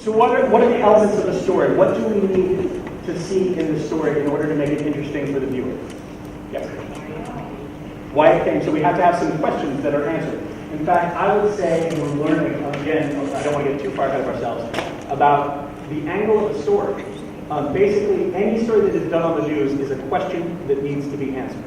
So what are the elements of the story? What do we need to see in the story in order to make it interesting for the viewer? Yes. Why it came. So we have to have some questions that are answered. In fact, I would say, and we're learning, again, I don't want to get too far ahead of ourselves, about the angle of the story. Basically, any story that is done on the news is a question that needs to be answered.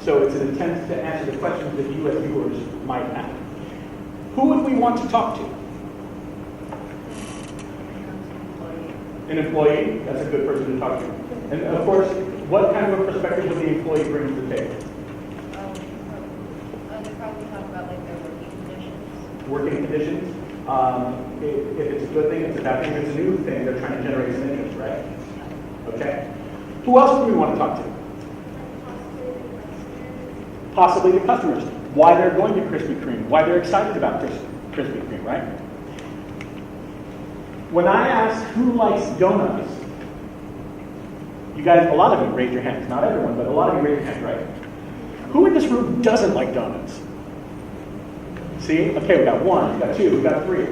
So it's an attempt to answer the questions that you as viewers might have. Who would we want to talk to? An employee. That's a good person to talk to. And of course, what kind of a perspective would the employee bring to the table? They probably talk about like their working conditions. Working conditions. If it's a good thing, it's a bad thing. If it's a new thing, they're trying to generate some interest, right? Okay. Who else do we want to talk to? Possibly the customers. Why they're going to Krispy Kreme. Why they're excited about Krispy Kreme, right? When I ask who likes donuts, you guys, a lot of you raise your hands. Not everyone, but a lot of you raise your hands, right? Who in this room doesn't like donuts? See? Okay, we got one, we got two, we got three.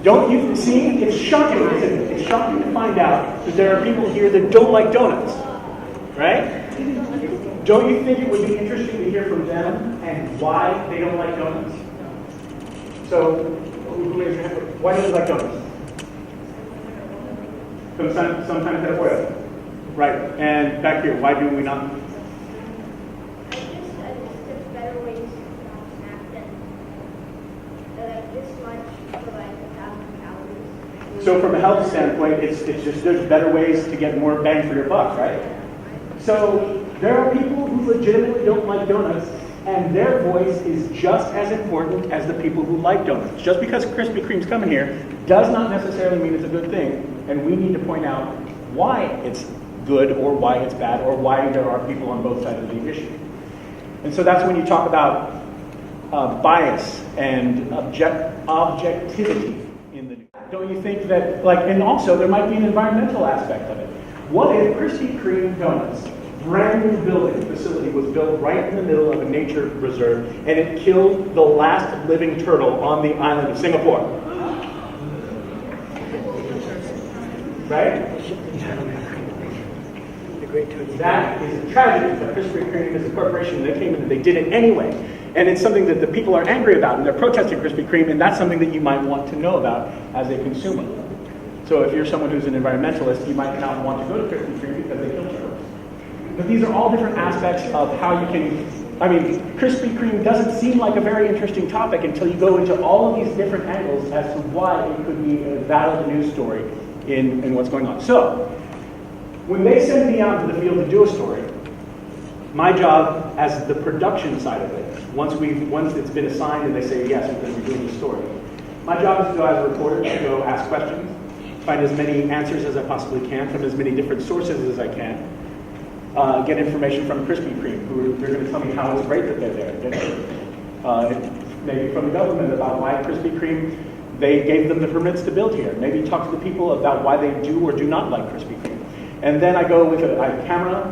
Don't you see? It's shocking, isn't it? It's shocking to find out that there are people here that don't like donuts, right? Don't you think it would be interesting to hear from them and why they don't like donuts? So, who raised your hand? Why don't you like donuts? Sometimes they're foiled. Right. And back here, why do we not? There's better ways to snack than this much for like 1,000 calories. So from a health standpoint, it's just there's better ways to get more bang for your buck, right? So there are people who legitimately don't like donuts, and their voice is just as important as the people who like donuts. Just because Krispy Kreme's coming here does not necessarily mean it's a good thing, and we need to point out why it's good or why it's bad or why there are people on both sides of the issue. And so that's when you talk about bias and objectivity in the news. Don't you think that, and also there might be an environmental aspect of it. What if Krispy Kreme Donuts, brand new building facility, was built right in the middle of a nature reserve and it killed the last living turtle on the island of Singapore? Right? That is a tragedy for Krispy Kreme as a corporation. They came in and they did it anyway. And it's something that the people are angry about, and they're protesting Krispy Kreme, and that's something that you might want to know about as a consumer. So if you're someone who's an environmentalist, you might not want to go to Krispy Kreme because they kill turtles. But these are all different aspects of how you can, Krispy Kreme doesn't seem like a very interesting topic until you go into all of these different angles as to why it could be a valid news story in what's going on. So, when they send me out to the field to do a story, my job as the production side of it, once it's been assigned and they say, yes, we're going to be doing the story, my job is to go as a reporter, to go ask questions, find as many answers as I possibly can from as many different sources as I can, get information from Krispy Kreme, who they're going to tell me how it's great that they're there. Maybe from the government about why Krispy Kreme, they gave them the permits to build here. Maybe talk to the people about why they do or do not like Krispy Kreme. And then I go with a camera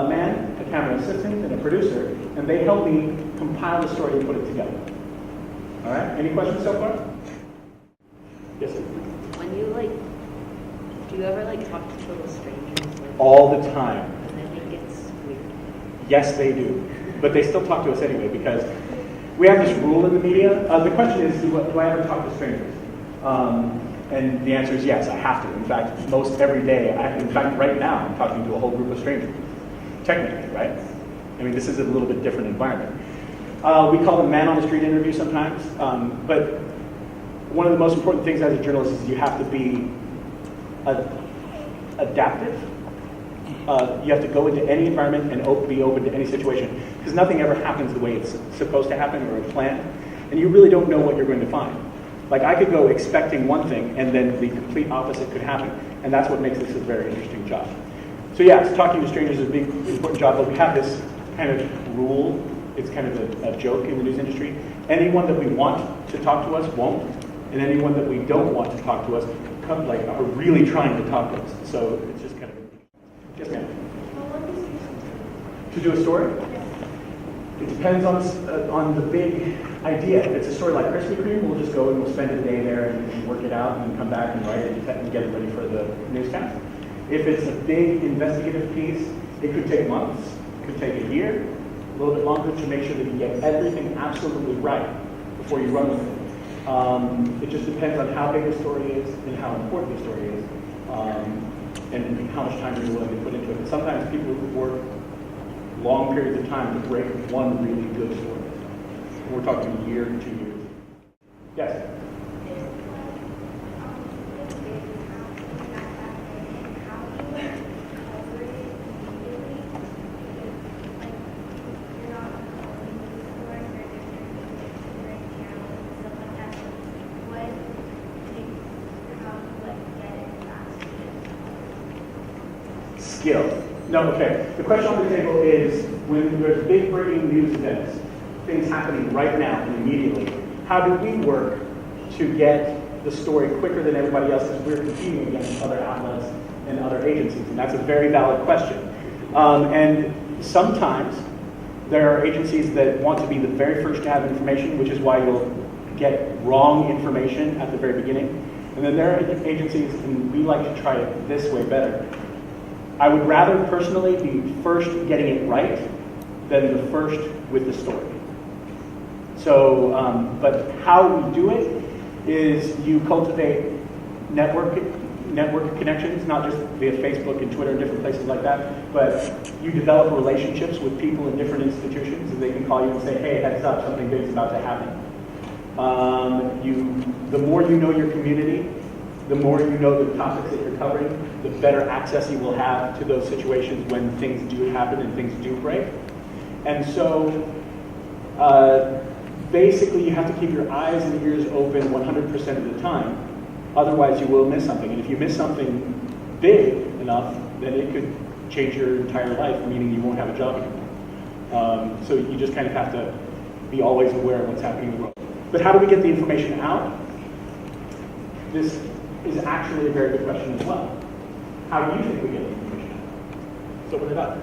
man, a camera assistant, and a producer, and they help me compile the story and put it together. All right? Any questions so far? Yes, sir. When you do you ever talk to total strangers? All the time. And then it gets weird. Yes, they do. But they still talk to us anyway because we have this rule in the media. The question is, do I ever talk to strangers? And the answer is yes, I have to. In fact, most every day, right now, I'm talking to a whole group of strangers. Technically, right? This is a little bit different environment. We call them man-on-the-street interviews sometimes. But one of the most important things as a journalist is you have to be adaptive. You have to go into any environment and be open to any situation. Because nothing ever happens the way it's supposed to happen or planned. And you really don't know what you're going to find. I could go expecting one thing, and then the complete opposite could happen. And that's what makes this a very interesting job. So yes, talking to strangers is a big, important job, but we have this kind of rule. It's kind of a joke in the news industry. Anyone that we want to talk to us won't, and anyone that we don't want to talk to us are really trying to talk to us. So it's just kind of, yes ma'am? To do a story? It depends on the big idea. If it's a story like Krispy Kreme, we'll just go and we'll spend a day there and work it out. out and then come back and write it and get it ready for the newscast. If it's a big investigative piece, it could take months, it could take a year, a little bit longer to make sure that you get everything absolutely right before you run with it. It just depends on how big the story is and how important the story is, and how much time you're willing to put into it. And sometimes people work long periods of time to break one really good story. We're talking a year, 2 years. Yes? Skill. No, okay. The question on the table is, when there's big breaking news events, things happening right now and immediately, how do we work to get the story quicker than everybody else because we're competing against other outlets and other agencies? And that's a very valid question. And sometimes there are agencies that want to be the very first to have information, which is why you'll get wrong information at the very beginning. And then there are agencies, and we like to try it this way better. I would rather personally be first getting it right than the first with the story. So, but how we do it is you cultivate network connections, not just via Facebook and Twitter and different places like that, but you develop relationships with people in different institutions, and they can call you and say, hey, heads up, something big is about to happen. The more you know your community, the more you know the topics that you're covering, the better access you will have to those situations when things do happen and things do break. And so basically you have to keep your eyes and ears open 100% of the time. Otherwise you will miss something. And if you miss something big enough, then it could change your entire life, meaning you won't have a job anymore. So you just kind of have to be always aware of what's happening in the world. But how do we get the information out? This is actually a very good question as well. How do you think we get the information out? So open it up.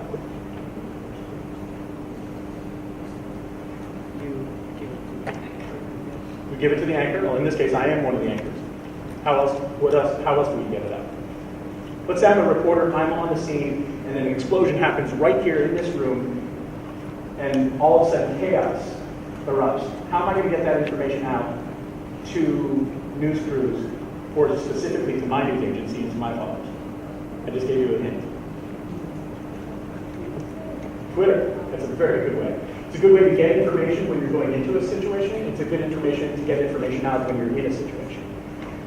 We give it to the anchor. Well, in this case, I am one of the anchors. How else do we get it out? Let's say I'm a reporter, I'm on the scene, and then an explosion happens right here in this room, and all of a sudden chaos erupts. How am I going to get that information out to news crews, or specifically to my news agency and to my followers? I just gave you a hint. Twitter, that's a very good way. It's a good way to get information when you're going into a situation. It's a good information to get information out when you're in a situation.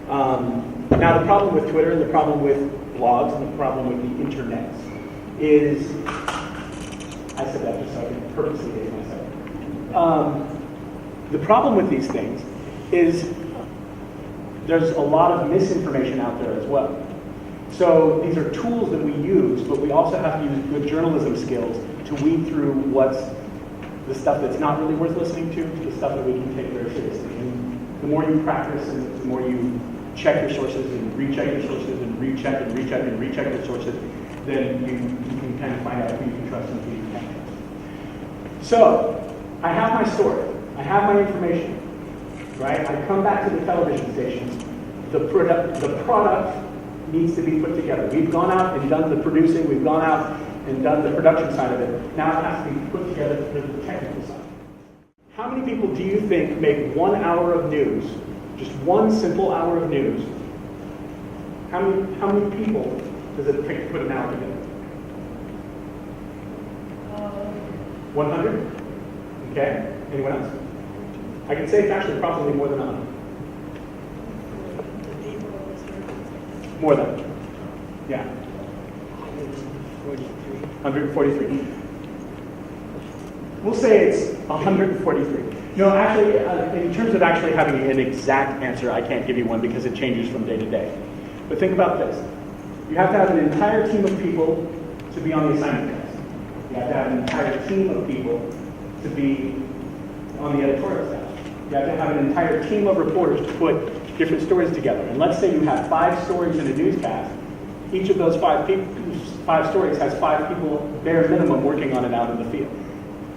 Now the problem with Twitter and the problem with blogs and the problem with the internet is, I said that just so I can purposely date myself. The problem with these things is there's a lot of misinformation out there as well. So these are tools that we use, but we also have to use good journalism skills to weed through what's the stuff that's not really worth listening to the stuff that we can take very seriously. And the more you practice and the more you check your sources and recheck your sources and recheck and recheck and recheck your sources, then you can kind of find out who you can trust and who you can't trust. So I have my story. I have my information. Right? I come back to the television stations. The product needs to be put together. We've gone out and done the producing. We've gone out and done the production side of it. Now it has to be put together for the technical side. How many people do you think make 1 hour of news, just one simple hour of news? How many people does it take to put an hour together? 100? Okay. Anyone else? I can say it's actually probably more than 100. More than. Yeah. 143. We'll say it's 143. No, actually, in terms of actually having an exact answer, I can't give you one because it changes from day to day. But think about this. You have to have an entire team of people to be on the assignment desk. You have to have an entire team of people to be on the editorial staff. You have to have an entire team of reporters to put different stories together. And let's say you have 5 stories in a newscast. Each of those 5 stories has 5 people, bare minimum, working on it out in the field.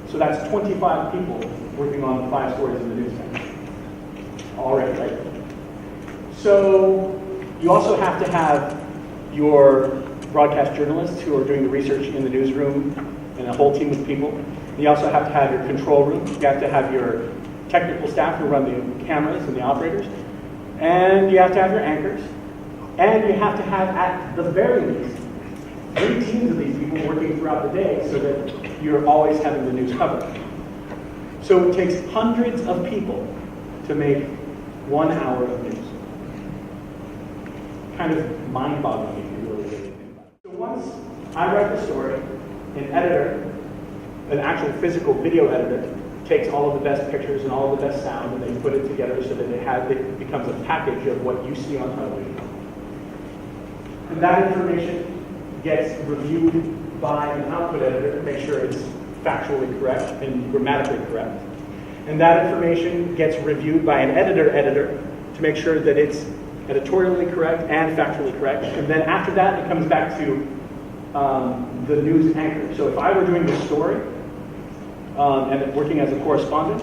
So that's 25 people working on 5 stories in the newscast. Already, right? So you also have to have your broadcast journalists who are doing the research in the newsroom and a whole team of people. You also have to have your control room. You have to have your technical staff who run the cameras and the operators. And you have to have your anchors. And you have to have, at the very least, 3 teams of these people working throughout the day so that you're always having the news covered. So it takes hundreds of people to make 1 hour of news. Kind of mind-boggling if you really think about it. So once I write the story, an editor, an actual physical video editor, takes all of the best pictures and all of the best sound and they put it together so that it becomes a package of what you see on television. And that information gets reviewed by an output editor to make sure it's factually correct and grammatically correct. And that information gets reviewed by an editor to make sure that it's editorially correct and factually correct. And then after that, it comes back to the news anchor. So if I were doing this story and working as a correspondent,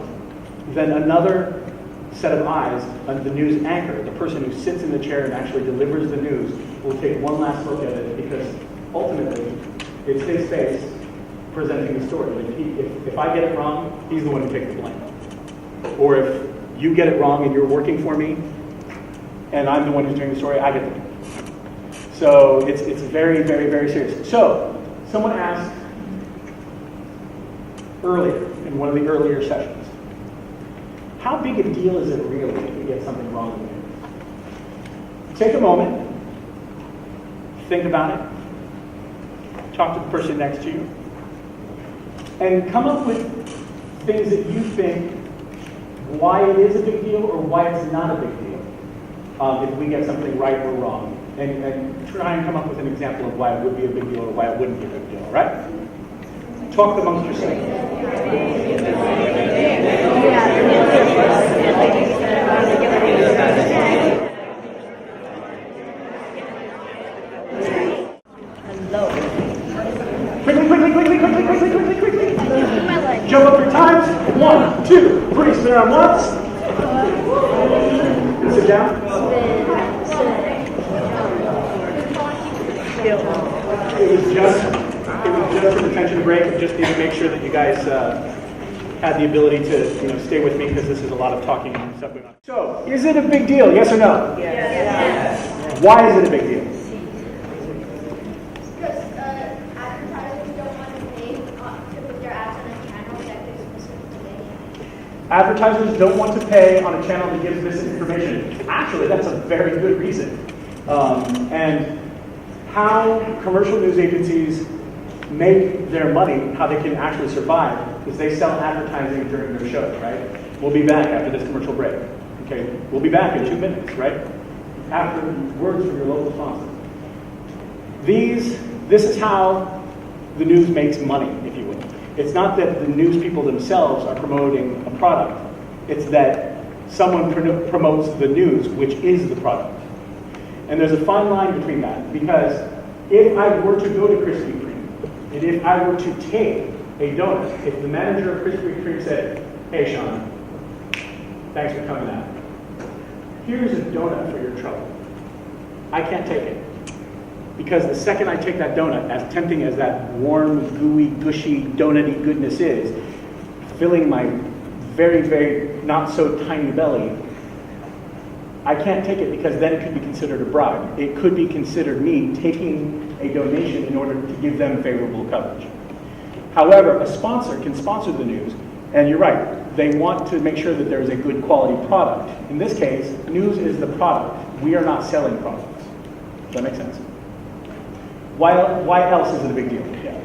then another set of eyes, the news anchor, the person who sits in the chair and actually delivers the news, will take one last look at it because ultimately it's his face presenting the story. If I get it wrong, he's the one who takes the blame. Or if you get it wrong and you're working for me, and I'm the one who's doing the story, I get the blame. So it's very, very, very serious. So someone asked earlier, in one of the earlier sessions, how big a deal is it really if we get something wrong with it? Take a moment, think about it, talk to the person next to you, and come up with things that you think why it is a big deal or why it's not a big deal if we get something right or wrong. And try and come up with an example of why it would be a big deal or why it wouldn't be a big deal, all right? Talk amongst yourselves. Quickly. Jump up your times. 1, 2, 3. Spin around once. Sit down. It was just an attention break. I just need to make sure that you guys had the ability to stay with me because this is a lot of talking and stuff going on. So, is it a big deal? Yes or no? Yes. Why is it a big deal? Because advertisers don't want to pay to put their ads on a channel that gives misinformation. Advertisers don't want to pay on a channel that gives misinformation. Actually, that's a very good reason. And how commercial news agencies make their money, how they can actually survive, is they sell advertising during their shows, right? We'll be back after this commercial break. Okay, we'll be back in 2 minutes, right? After words from your local sponsor. This is how the news makes money, if you will. It's not that the news people themselves are promoting a product. It's that someone promotes the news, which is the product. And there's a fine line between that, because if I were to go to Krispy Kreme, and if I were to take a donut, if the manager of Krispy Kreme said, "Hey Sean, thanks for coming out. Here's a donut for your trouble," I can't take it. Because the second I take that donut, as tempting as that warm, gooey, gushy, donut-y goodness is, filling my very, very not so tiny belly, I can't take it because then it could be considered a bribe. It could be considered me taking a donation in order to give them favorable coverage. However, a sponsor can sponsor the news, and you're right, they want to make sure that there is a good quality product. In this case, news is the product. We are not selling products. Does that make sense? Why else is it a big deal? Yeah.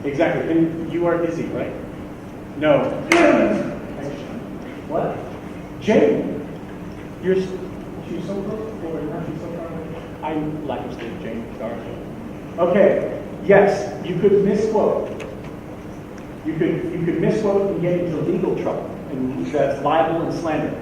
Exactly. And you are Izzy, right? No. What? Jane. She's so close, or not she's so far away? I lack of sleep, Jane. Sorry. Okay. Yes, you could misquote. You could misquote and get into legal trouble, and that's libel and slander.